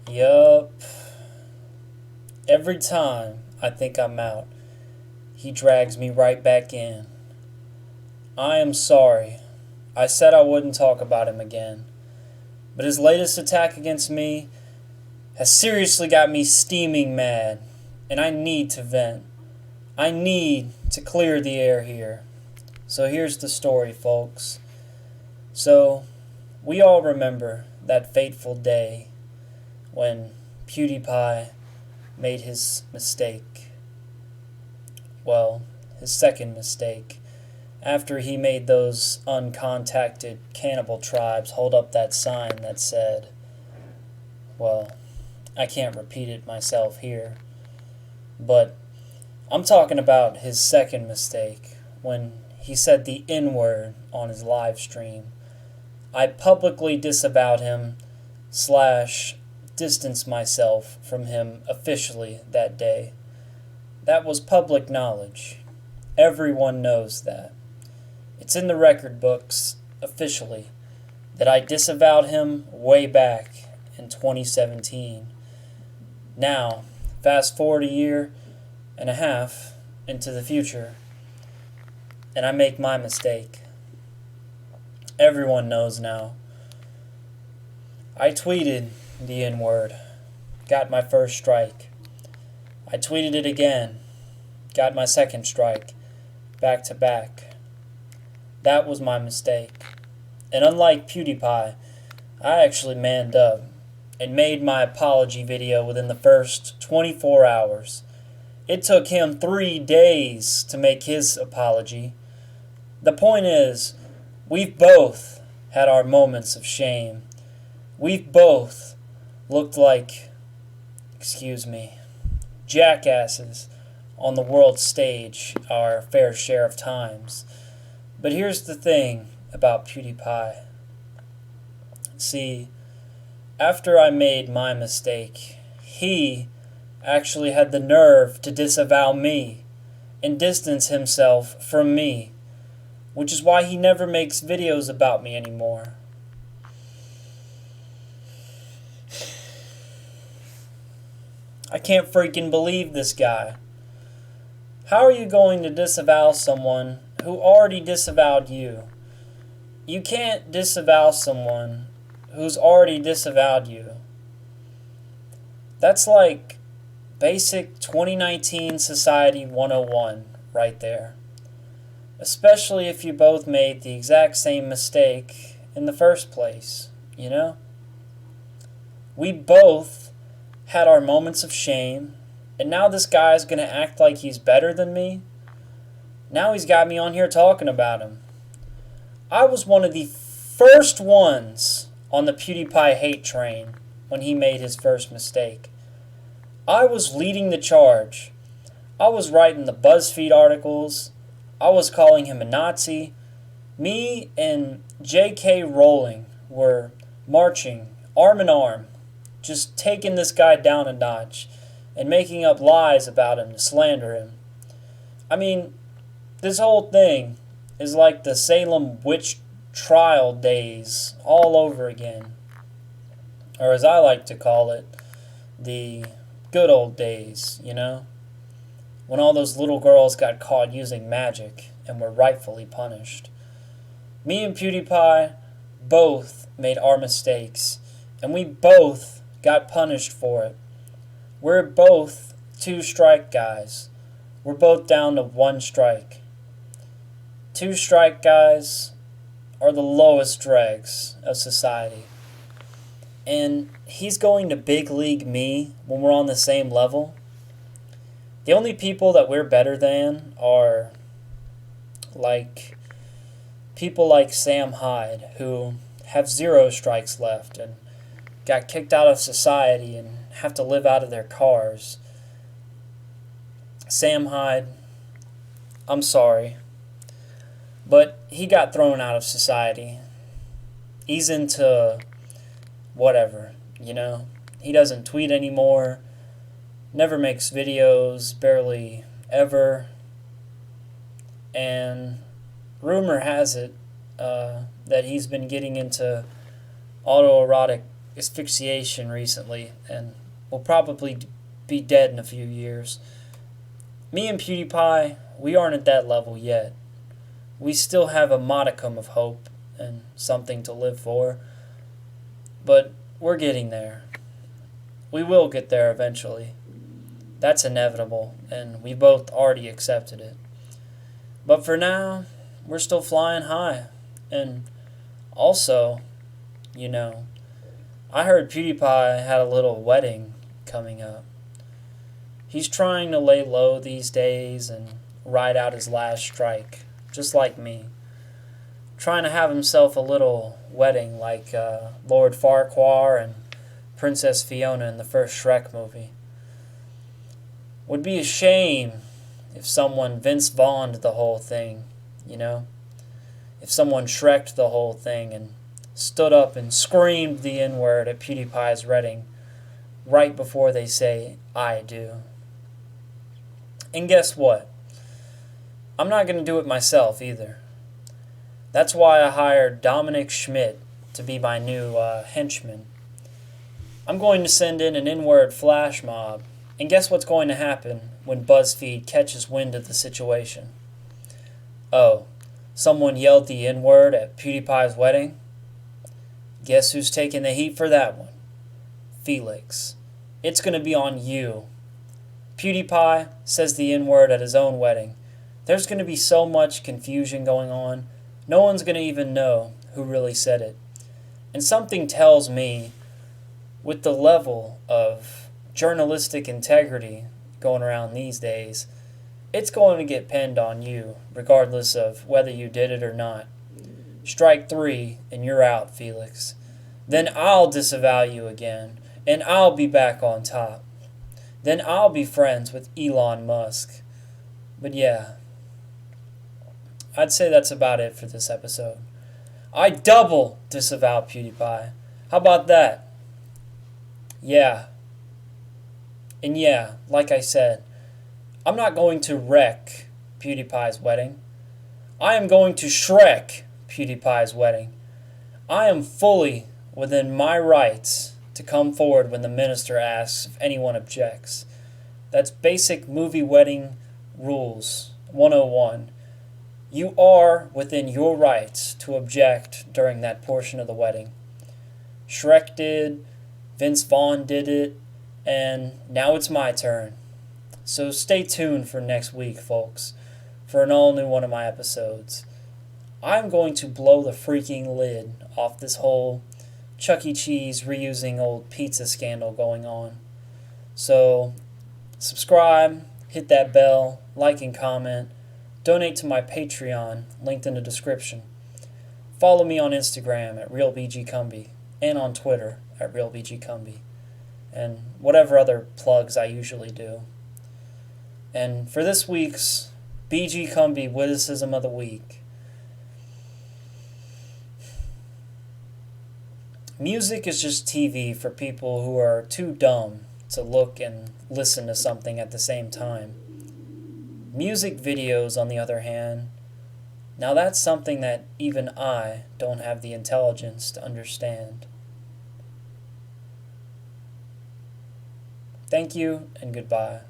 Yup. Every time I think I'm out, he drags me right back in. I am sorry. I said I wouldn't talk about him again. But his latest attack against me has seriously got me steaming mad, and I need to vent. I need to clear the air here. So here's the story, folks. So, we all remember that fateful day when PewDiePie made his mistake. Well, his second mistake. After he made those uncontacted cannibal tribes hold up that sign that said, well, I can't repeat it myself here, but I'm talking about his second mistake when he said the N-word on his live stream. I publicly disavowed him / distanced myself from him officially that day. That was public knowledge. Everyone knows that. It's in the record books, officially, that I disavowed him way back in 2017. Now, fast forward a year and a half into the future, and I make my mistake. Everyone knows now. I tweeted the N-word, got my first strike. I tweeted it again, got my second strike, back to back. That was my mistake. And unlike PewDiePie, I actually manned up and made my apology video within the first 24 hours. It took him 3 days to make his apology. The point is, we've both had our moments of shame. We've both looked like, jackasses on the world stage our fair share of times. But here's the thing about PewDiePie. See, after I made my mistake, he actually had the nerve to disavow me and distance himself from me, which is why he never makes videos about me anymore. I can't freaking believe this guy. How are you going to disavow someone who already disavowed you? You can't disavow someone who's already disavowed you. That's like basic 2019 Society 101 right there. Especially if you both made the exact same mistake in the first place, you know? We both had our moments of shame, and now this guy's gonna act like he's better than me? Now he's got me on here talking about him. I was one of the first ones on the PewDiePie hate train when he made his first mistake. I was leading the charge. I was writing the BuzzFeed articles. I was calling him a Nazi. Me and J.K. Rowling were marching arm in arm, just taking this guy down a notch and making up lies about him to slander him. I mean, this whole thing is like the Salem witch trial days all over again. Or as I like to call it, the good old days, you know? When all those little girls got caught using magic and were rightfully punished. Me and PewDiePie both made our mistakes, and we both got punished for it. We're both 2-strike guys. We're both down to 1 strike. 2-strike guys are the lowest dregs of society. And he's going to big league me when we're on the same level. The only people that we're better than are like people like Sam Hyde, who have 0 strikes left and got kicked out of society and have to live out of their cars. Sam Hyde, I'm sorry, but he got thrown out of society. He's into whatever, you know? He doesn't tweet anymore, never makes videos, barely ever, and rumor has it that he's been getting into autoerotic asphyxiation recently and will probably be dead in a few years. Me and PewDiePie, we aren't at that level yet. We still have a modicum of hope and something to live for, but we're getting there. We will get there eventually. That's inevitable, and we both already accepted it. But for now, we're still flying high. And also, I heard PewDiePie had a little wedding coming up. He's trying to lay low these days and ride out his last strike, just like me. Trying to have himself a little wedding like Lord Farquhar and Princess Fiona in the first Shrek movie. Would be a shame if someone Vince Vaughn'd the whole thing, If someone Shrek'd the whole thing and stood up and screamed the N-word at PewDiePie's wedding right before they say, "I do." And guess what? I'm not going to do it myself either. That's why I hired Dominic Schmidt to be my new henchman. I'm going to send in an N-word flash mob, and guess what's going to happen when BuzzFeed catches wind of the situation? Oh, someone yelled the N-word at PewDiePie's wedding? Guess who's taking the heat for that one? Felix. It's going to be on you. PewDiePie says the N-word at his own wedding. There's going to be so much confusion going on, no one's going to even know who really said it. And something tells me, with the level of journalistic integrity going around these days, it's going to get pinned on you, regardless of whether you did it or not. Strike 3, and you're out, Felix. Then I'll disavow you again, and I'll be back on top. Then I'll be friends with Elon Musk. But yeah, I'd say that's about it for this episode. I double disavow PewDiePie. How about that? Yeah. And yeah, like I said, I'm not going to wreck PewDiePie's wedding. I am going to Shrek PewDiePie's wedding. I am fully within my rights to come forward when the minister asks if anyone objects. That's basic movie wedding rules 101. You are within your rights to object during that portion of the wedding. Shrek did, Vince Vaughn did it, and now it's my turn. So stay tuned for next week, folks, for an all-new one of my episodes. I'm going to blow the freaking lid off this whole Chuck E. Cheese reusing old pizza scandal going on. So subscribe, hit that bell, like and comment, donate to my Patreon, linked in the description. Follow me on Instagram at realbgkumbi and on Twitter at realbgkumbi, and whatever other plugs I usually do. And for this week's BG Kumbi Witticism of the Week, music is just TV for people who are too dumb to look and listen to something at the same time. Music videos, on the other hand, now that's something that even I don't have the intelligence to understand. Thank you and goodbye.